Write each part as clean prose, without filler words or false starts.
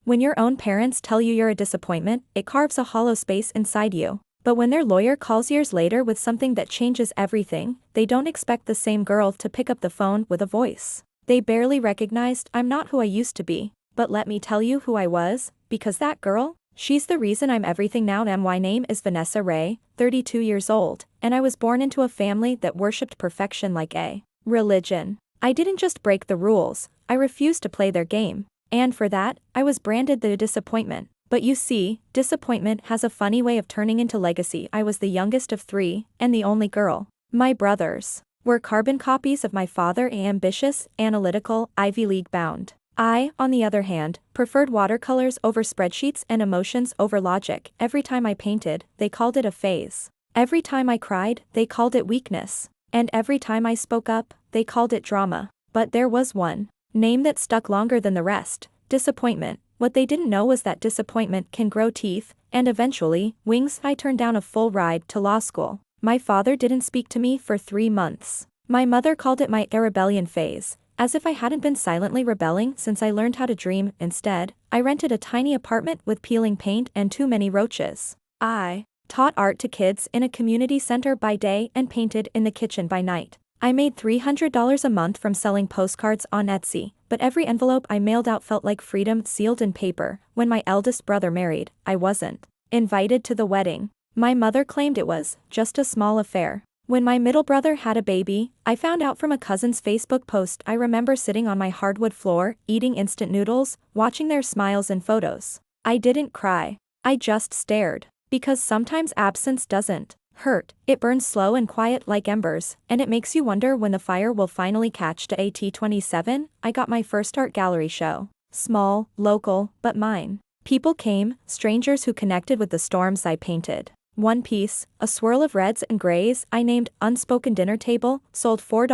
When your own parents tell you you're a disappointment, it carves a hollow space inside you. But when their lawyer calls years later with something that changes everything, they don't expect the same girl to pick up the phone with a voice. They barely recognized, I'm not who I used to be. But let me tell you who I was, because that girl, she's the reason I'm everything now. And my name is Vanessa Ray, 32 years old, and I was born into a family that worshipped perfection like a religion. I didn't just break the rules, I refused to play their game. And for that, I was branded the disappointment. But you see, disappointment has a funny way of turning into legacy. I was the youngest of 3, and the only girl. My brothers were carbon copies of my father, ambitious, analytical, Ivy League bound. I, on the other hand, preferred watercolors over spreadsheets and emotions over logic. Every time I painted, they called it a phase. Every time I cried, they called it weakness. And every time I spoke up, they called it drama. But there was one name that stuck longer than the rest: disappointment. What they didn't know was that disappointment can grow teeth, and eventually, wings. I turned down a full ride to law school. My father didn't speak to me for 3 months. My mother called it my rebellion phase, as if I hadn't been silently rebelling since I learned how to dream. Instead, I rented a tiny apartment with peeling paint and too many roaches. I taught art to kids in a community center by day and painted in the kitchen by night. I made $300 a month from selling postcards on Etsy, but every envelope I mailed out felt like freedom sealed in paper. When my eldest brother married, I wasn't invited to the wedding. My mother claimed it was just a small affair. When my middle brother had a baby, I found out from a cousin's Facebook post. I remember sitting on my hardwood floor, eating instant noodles, watching their smiles and photos. I didn't cry. I just stared. Because sometimes absence doesn't hurt, it burns slow and quiet like embers, and it makes you wonder when the fire will finally catch. To AT27, I got my first art gallery show. Small, local, but mine. People came, strangers who connected with the storms I painted. One piece, a swirl of reds and grays, I named Unspoken Dinner Table, sold $4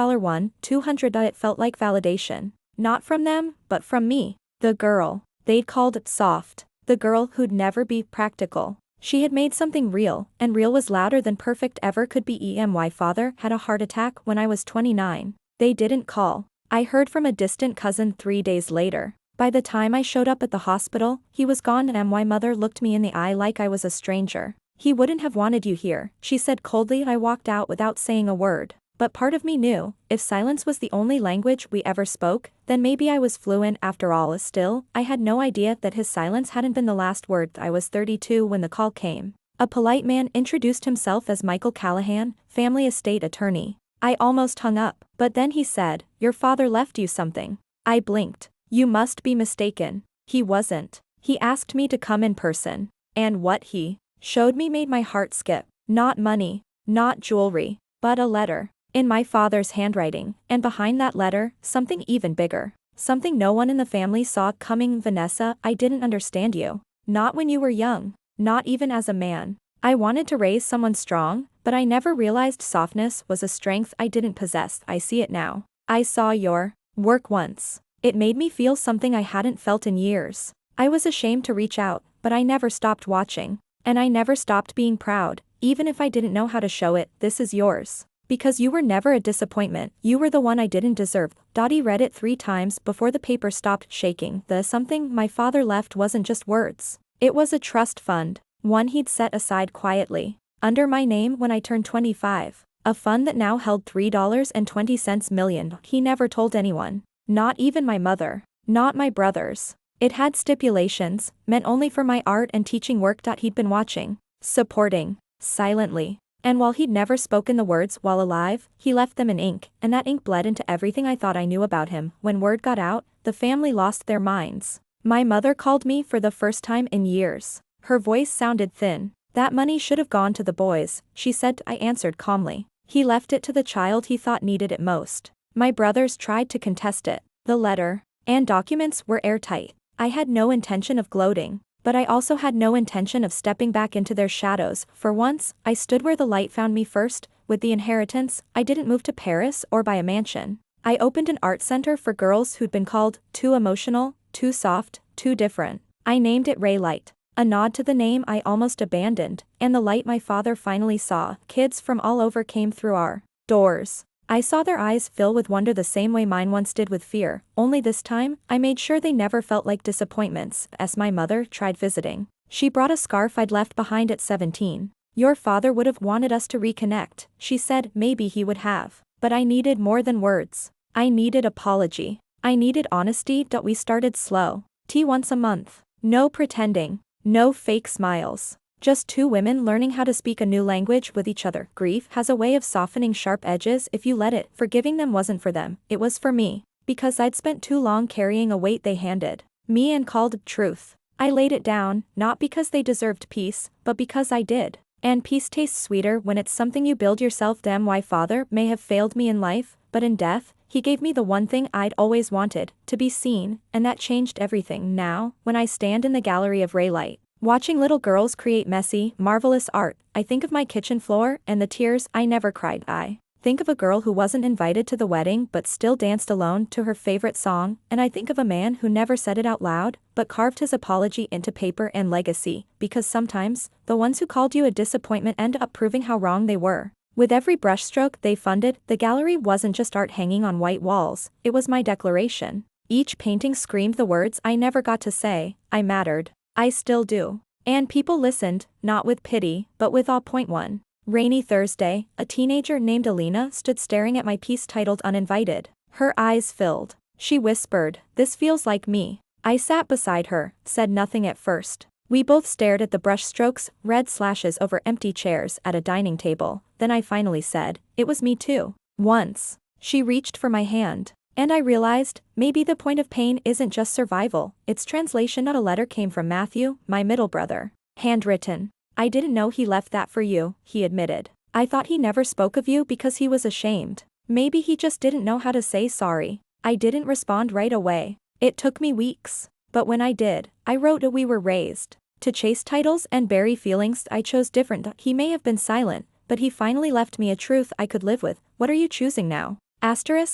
$200. It felt like validation. Not from them, but from me. The girl they'd called soft. The girl who'd never be practical. She had made something real, and real was louder than perfect ever could be. My father had a heart attack when I was 29. They didn't call. I heard from a distant cousin 3 days later. By the time I showed up at the hospital, he was gone. My mother looked me in the eye like I was a stranger. He wouldn't have wanted you here, she said coldly. I walked out without saying a word. But part of me knew, if silence was the only language we ever spoke, then maybe I was fluent after all. Still, I had no idea that his silence hadn't been the last word. I was 32 when the call came. A polite man introduced himself as Michael Callahan, family estate attorney. I almost hung up, but then he said, "Your father left you something." I blinked. "You must be mistaken." He wasn't. He asked me to come in person. And what he showed me made my heart skip. Not money, not jewelry, but a letter. In my father's handwriting, and behind that letter, something even bigger. Something no one in the family saw coming. "Vanessa, I didn't understand you. Not when you were young. Not even as a man. I wanted to raise someone strong, but I never realized softness was a strength I didn't possess. I see it now. I saw your work once. It made me feel something I hadn't felt in years. I was ashamed to reach out, but I never stopped watching. And I never stopped being proud, even if I didn't know how to show it. This is yours. Because you were never a disappointment, you were the one I didn't deserve." He read it 3 times before the paper stopped shaking. The something my father left wasn't just words. It was a trust fund, one he'd set aside quietly, under my name when I turned 25. A fund that now held $3.20 million. He never told anyone. Not even my mother. Not my brothers. It had stipulations, meant only for my art and teaching work. He'd been watching, supporting, silently. And while he'd never spoken the words while alive, he left them in ink, and that ink bled into everything I thought I knew about him. When word got out, the family lost their minds. My mother called me for the first time in years. Her voice sounded thin. "That money should have gone to the boys," she said. I answered calmly. "He left it to the child he thought needed it most." My brothers tried to contest it. The letter and documents were airtight. I had no intention of gloating. But I also had no intention of stepping back into their shadows. For once, I stood where the light found me first, with the inheritance. I didn't move to Paris or buy a mansion. I opened an art center for girls who'd been called too emotional, too soft, too different. I named it Ray Light, a nod to the name I almost abandoned, and the light my father finally saw. Kids from all over came through our doors. I saw their eyes fill with wonder the same way mine once did with fear, only this time, I made sure they never felt like disappointments, as my mother tried visiting. She brought a scarf I'd left behind at 17. Your father would have wanted us to reconnect, she said. Maybe he would have. But I needed more than words. I needed apology. I needed honesty. We started slow. Tea once a month. No pretending. No fake smiles. Just two women learning how to speak a new language with each other. Grief has a way of softening sharp edges if you let it. Forgiving them wasn't for them, it was for me. Because I'd spent too long carrying a weight they handed me and called truth. I laid it down, not because they deserved peace, but because I did. And peace tastes sweeter when it's something you build yourself. My father may have failed me in life, but in death, he gave me the one thing I'd always wanted, to be seen, and that changed everything. Now, when I stand in the gallery of Raylight, watching little girls create messy, marvelous art, I think of my kitchen floor and the tears I never cried. I think of a girl who wasn't invited to the wedding but still danced alone to her favorite song, and I think of a man who never said it out loud, but carved his apology into paper and legacy, because sometimes, the ones who called you a disappointment end up proving how wrong they were. With every brushstroke they funded, the gallery wasn't just art hanging on white walls, it was my declaration. Each painting screamed the words I never got to say, I mattered. I still do. And people listened, not with pity, but with awe. One rainy Thursday, a teenager named Alina stood staring at my piece titled Uninvited. Her eyes filled. She whispered, "This feels like me." I sat beside her, said nothing at first. We both stared at the brushstrokes, red slashes over empty chairs at a dining table. Then I finally said, "It was me too. Once." She reached for my hand. And I realized, maybe the point of pain isn't just survival, it's translation. Not a letter came from Matthew, my middle brother. Handwritten. "I didn't know he left that for you," he admitted. "I thought he never spoke of you because he was ashamed. Maybe he just didn't know how to say sorry." I didn't respond right away. It took me weeks. But when I did, I wrote we were raised to chase titles and bury feelings I chose different. He may have been silent, but he finally left me a truth I could live with. "What are you choosing now?"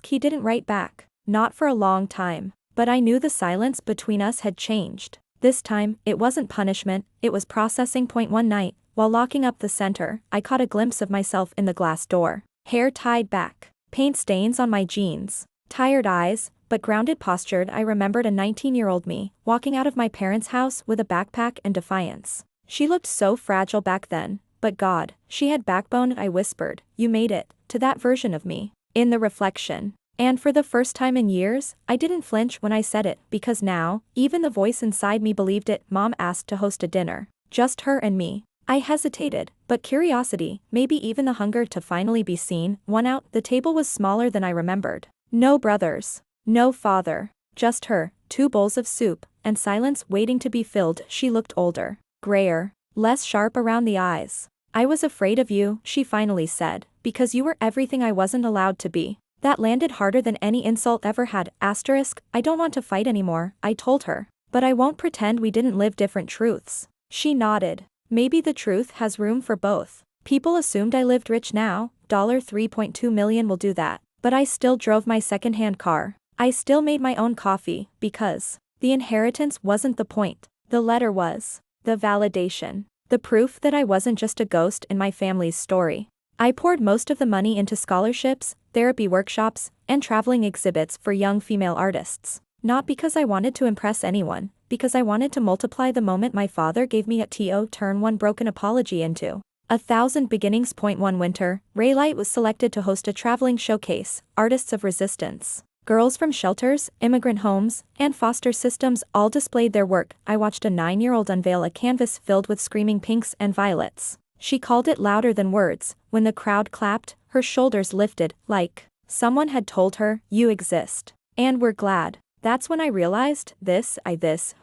He didn't write back. Not for a long time. But I knew the silence between us had changed. This time, it wasn't punishment, it was processing. One night, while locking up the center, I caught a glimpse of myself in the glass door. Hair tied back. Paint stains on my jeans. Tired eyes, but grounded postured. I remembered a 19-year-old me, walking out of my parents' house with a backpack and defiance. She looked so fragile back then, but God, she had backbone. I whispered, "You made it," to that version of me. In the reflection. And for the first time in years, I didn't flinch when I said it, because now, even the voice inside me believed it. Mom asked to host a dinner. Just her and me. I hesitated, but curiosity, maybe even the hunger to finally be seen, won out. The table was smaller than I remembered. No brothers. No father. Just her, 2 bowls of soup, and silence waiting to be filled. She looked older. Grayer. Less sharp around the eyes. "I was afraid of you," she finally said, "because you were everything I wasn't allowed to be." That landed harder than any insult ever had. "I don't want to fight anymore," I told her. "But I won't pretend we didn't live different truths." She nodded. "Maybe the truth has room for both. People assumed I lived rich now, $3.2 million will do that. But I still drove my second-hand car. I still made my own coffee, because the inheritance wasn't the point. The letter was. The validation. The proof that I wasn't just a ghost in my family's story. I poured most of the money into scholarships, therapy workshops, and traveling exhibits for young female artists. Not because I wanted to impress anyone, because I wanted to multiply the moment my father gave me turn one broken apology into 1,000 beginnings. One winter, Raylight was selected to host a traveling showcase, artists of resistance. Girls from shelters, immigrant homes, and foster systems all displayed their work. I watched a 9-year-old unveil a canvas filled with screaming pinks and violets. She called it louder than words. When the crowd clapped, her shoulders lifted, like someone had told her, "You exist. And we're glad." That's when I realized this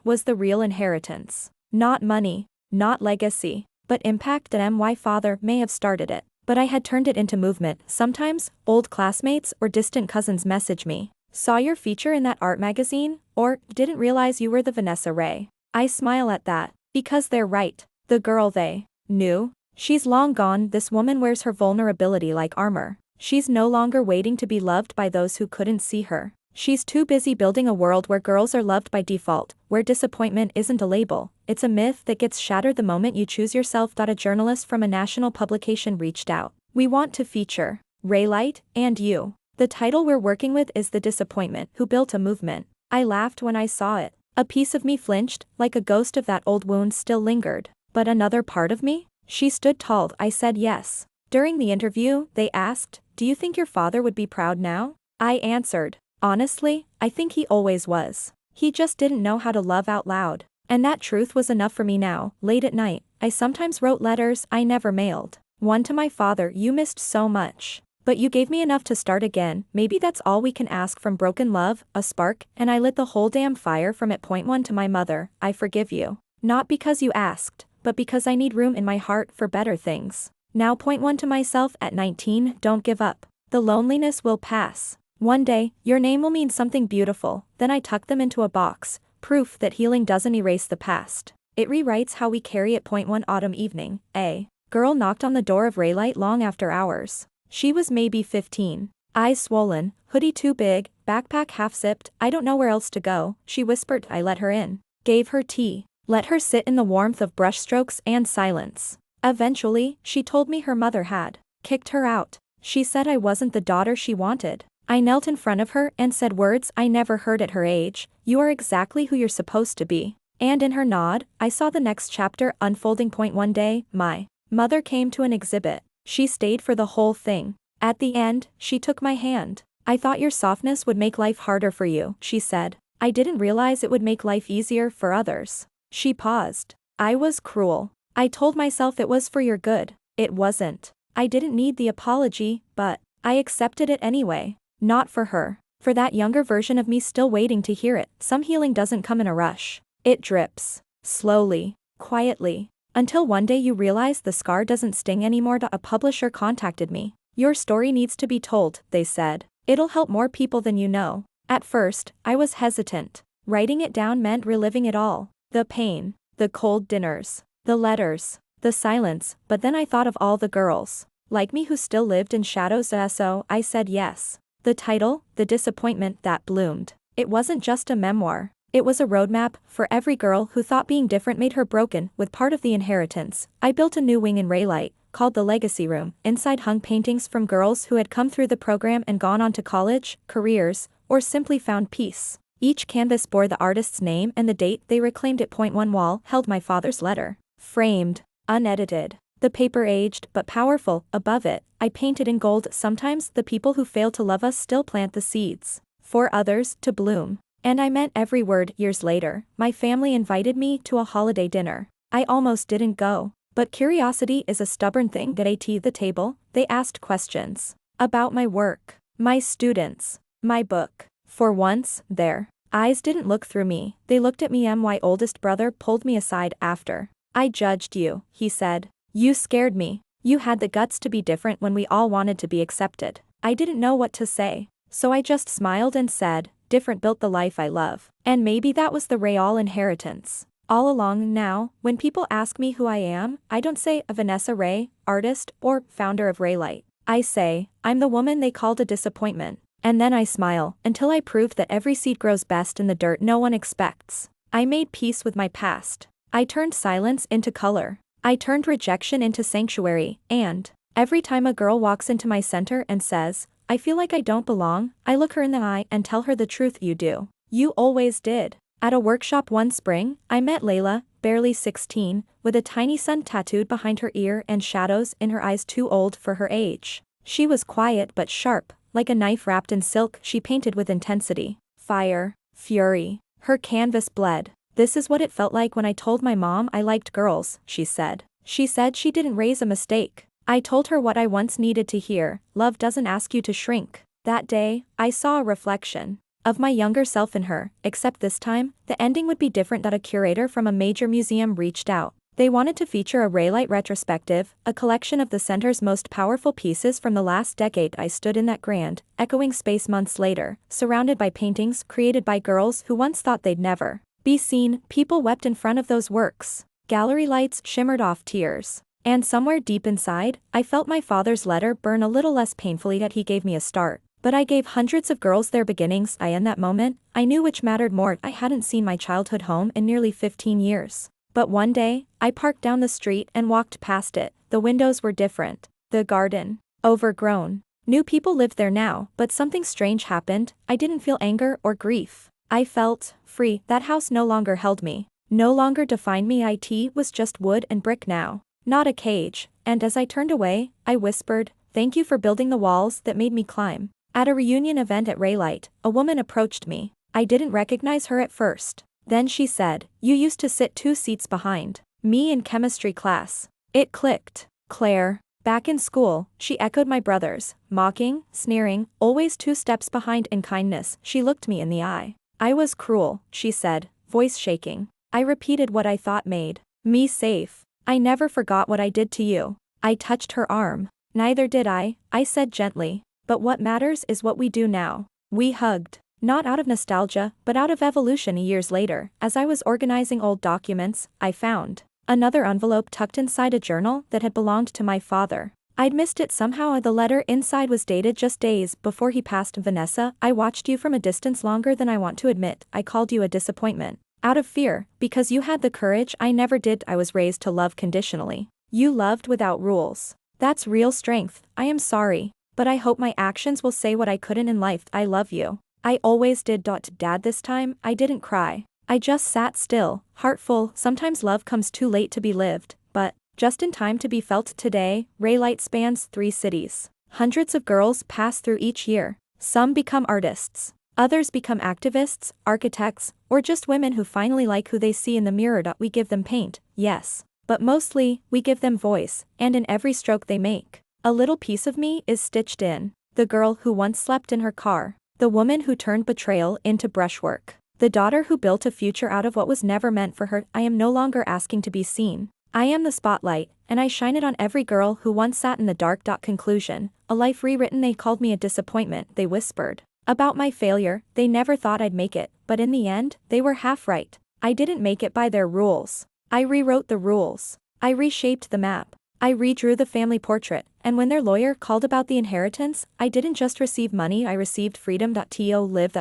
was the real inheritance. Not money, not legacy, but impact. My father may have started it, but I had turned it into movement. Sometimes, old classmates or distant cousins message me, "Saw your feature in that art magazine," or "Didn't realize you were the Vanessa Ray." I smile at that, because they're right. The girl they knew, she's long gone. This woman wears her vulnerability like armor. She's no longer waiting to be loved by those who couldn't see her. She's too busy building a world where girls are loved by default, where disappointment isn't a label, it's a myth that gets shattered the moment you choose yourself. A journalist from a national publication reached out. "We want to feature Raylight, and you. The title we're working with is The Disappointment Who Built a Movement. I laughed when I saw it. A piece of me flinched, like a ghost of that old wound still lingered. But another part of me? She stood tall. I said yes. During the interview, they asked, "Do you think your father would be proud now?" I answered, "Honestly, I think he always was. He just didn't know how to love out loud." And that truth was enough for me now. Late at night, I sometimes wrote letters I never mailed. One to my father: "You missed so much. But you gave me enough to start again. Maybe that's all we can ask from broken love, a spark, and I lit the whole damn fire from it." Point 1 to my mother: "I forgive you. Not because you asked, but because I need room in my heart for better things." Now point 1 to myself at 19: "Don't give up. The loneliness will pass. One day, your name will mean something beautiful." Then I tucked them into a box, proof that healing doesn't erase the past. It rewrites how we carry it. Point 1 autumn evening, a girl knocked on the door of Raylight long after hours. She was maybe 15. Eyes swollen, hoodie too big, backpack half-zipped. "I don't know where else to go," she whispered. I let her in. Gave her tea. Let her sit in the warmth of brushstrokes and silence. Eventually, she told me her mother had kicked her out. She said I wasn't the daughter she wanted. I knelt in front of her and said words I never heard at her age: "You are exactly who you're supposed to be." And in her nod, I saw the next chapter unfolding. Point 1 day, my mother came to an exhibit. She stayed for the whole thing. At the end, she took my hand. "I thought your softness would make life harder for you," she said. "I didn't realize it would make life easier for others." She paused. I was cruel. I told myself it was for your good. It wasn't. I didn't need the apology, but I accepted it anyway. Not for her. For that younger version of me still waiting to hear it. Some healing doesn't come in a rush. It drips. Slowly. Quietly. Until one day you realize the scar doesn't sting anymore. A publisher contacted me. "Your story needs to be told," they said. "It'll help more people than you know." At first, I was hesitant. Writing it down meant reliving it all. The pain. The cold dinners. The letters. The silence. But then I thought of all the girls like me who still lived in shadows. So I said yes. The title, The Disappointment That Bloomed. It wasn't just a memoir. It was a roadmap for every girl who thought being different made her broken. With part of the inheritance, I built a new wing in Raylight, called the Legacy Room. Inside hung paintings from girls who had come through the program and gone on to college, careers, or simply found peace. Each canvas bore the artist's name and the date they reclaimed it. Point 1 wall held my father's letter. Framed. Unedited. The paper aged but powerful. Above it, I painted in gold: "Sometimes the people who fail to love us still plant the seeds for others to bloom." And I meant every word. Years later, my family invited me to a holiday dinner. I almost didn't go. But curiosity is a stubborn thing. At the table, they asked questions about my work, my students, my book. For once, their eyes didn't look through me. They looked at me. My oldest brother pulled me aside after. "I judged you," he said. "You scared me. You had the guts to be different when we all wanted to be accepted." I didn't know what to say. So I just smiled and said, "Different built the life I love." And maybe that was the Rayall inheritance. All along now, when people ask me who I am, I don't say a Vanessa Ray, artist, or founder of Raylight. I say, I'm the woman they called a disappointment. And then I smile, until I proved that every seed grows best in the dirt no one expects. I made peace with my past. I turned silence into color. I turned rejection into sanctuary, and every time a girl walks into my center and says, "I feel like I don't belong," I look her in the eye and tell her the truth. You do. You always did. At a workshop one spring, I met Layla, barely 16, with a tiny sun tattooed behind her ear and shadows in her eyes too old for her age. She was quiet but sharp, like a knife wrapped in silk. She painted with intensity, fire, fury. Her canvas bled. "This is what it felt like when I told my mom I liked girls," she said. She said she didn't raise a mistake. I told her what I once needed to hear: love doesn't ask you to shrink. That day, I saw a reflection of my younger self in her, except this time, the ending would be different. A curator from a major museum reached out. They wanted to feature a Raylight retrospective, a collection of the center's most powerful pieces from the last decade. I stood in that grand, echoing space months later, surrounded by paintings created by girls who once thought they'd never be seen. People wept in front of those works. Gallery lights shimmered off tears. And somewhere deep inside, I felt my father's letter burn a little less painfully. That he gave me a start. But I gave hundreds of girls their beginnings. In that moment, I knew which mattered more. I hadn't seen my childhood home in nearly 15 years. But one day, I parked down the street and walked past it. The windows were different. The garden, overgrown. New people lived there now, but something strange happened. I didn't feel anger or grief. I felt free. That house no longer held me. No longer defined me. It was just wood and brick now. Not a cage. And as I turned away, I whispered, "Thank you for building the walls that made me climb." At a reunion event at Raylight, a woman approached me. I didn't recognize her at first. Then she said, "You used to sit 2 seats behind me in chemistry class." It clicked. Claire. Back in school, she echoed my brothers, mocking, sneering, always 2 steps behind in kindness. She looked me in the eye. "I was cruel," she said, voice shaking. I repeated what I thought made me safe. "I never forgot what I did to you." I touched her arm. "Neither did I said gently. "But what matters is what we do now." We hugged. Not out of nostalgia, but out of evolution. Years later, as I was organizing old documents, I found another envelope tucked inside a journal that had belonged to my father. I'd missed it somehow. The letter inside was dated just days before he passed. "Vanessa, I watched you from a distance longer than I want to admit. I called you a disappointment. Out of fear, because you had the courage I never did. I was raised to love conditionally. You loved without rules. That's real strength. I am sorry. But I hope my actions will say what I couldn't in life. I love you." I always did. Dad, this time, I didn't cry. I just sat still, heart full. Sometimes love comes too late to be lived, but just in time to be felt. Today, Raylight spans 3 cities. Hundreds of girls pass through each year. Some become artists. Others become activists, architects, or just women who finally like who they see in the mirror. We give them paint, yes. But mostly, we give them voice, and in every stroke they make, a little piece of me is stitched in. The girl who once slept in her car. The woman who turned betrayal into brushwork. The daughter who built a future out of what was never meant for her. I am no longer asking to be seen. I am the spotlight, and I shine it on every girl who once sat in the dark. Conclusion, a life rewritten. They called me a disappointment. They whispered about my failure. They never thought I'd make it, but in the end, they were half right. I didn't make it by their rules. I rewrote the rules. I reshaped the map. I redrew the family portrait, and when their lawyer called about the inheritance, I didn't just receive money. I received freedom. Live.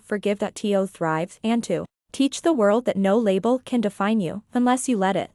Forgive. Thrive. And to teach the world that no label can define you unless you let it.